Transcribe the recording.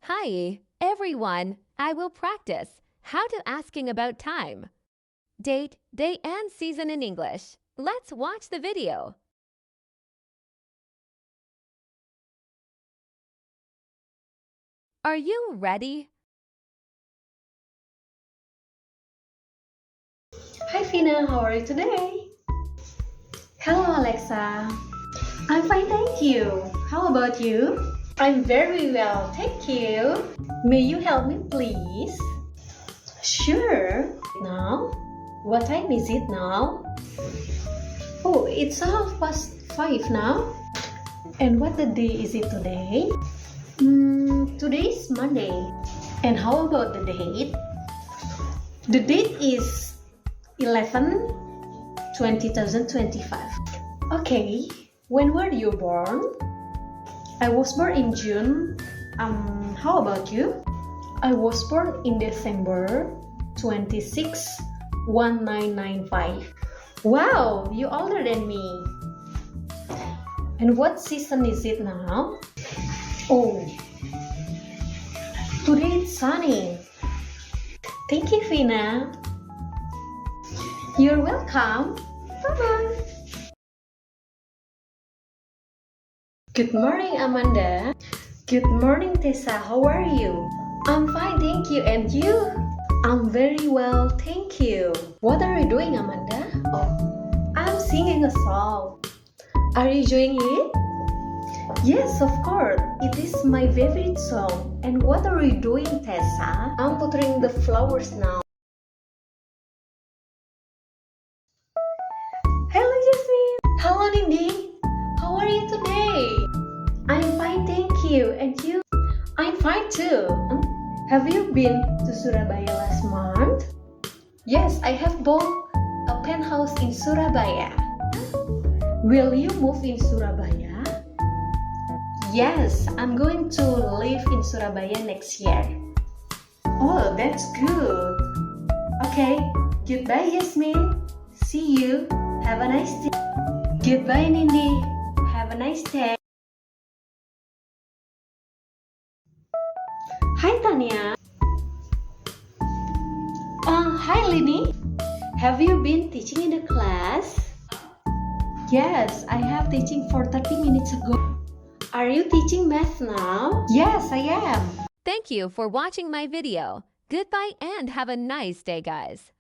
Hi, everyone. I will practice how to asking about time. Date, day, and season in English. Let's watch the video. Are you ready? Hi Fina, how are you today? Hello Alexa. I'm fine, thank you. How about you? I'm very well, thank you. May you help me please? Sure. Now? What time is it now? Oh, it's 5:30 now. And what the day is it today? Today's Monday. And how about the date? The date is 11/2025. Okay, when were you born? I was born in June. How about you? I was born in December 26, 1995. Wow, you're older than me. And what season is it now? Oh, today it's sunny. Thank you, Fina. You're welcome. Bye-bye. Good morning, Amanda. Good morning, Tessa. How are you? I'm fine, thank you. And you? I'm very well, thank you. What are you doing, Amanda? Oh, I'm singing a song. Are you enjoying it? Yes, of course. It is my favorite song. And what are you doing, Tessa? I'm watering the flowers now. Hello, Jasmine. Hello, Nindi. How are you today? I'm fine, thank you. And you? I'm fine too. Have you been to Surabaya last month? Yes, I have bought a penthouse in Surabaya. Will you move in Surabaya? Yes, I'm going to live in Surabaya next year. Oh, that's good. Okay, goodbye, Yasmin. See you. Have a nice day. Goodbye, Nindi. Have a nice day. Hi, Tanya. Hi, Lini. Have you been teaching in the class? Yes, I have teaching for 30 minutes ago. Are you teaching math now? Yes, I am. Thank you for watching my video. Goodbye and have a nice day, guys.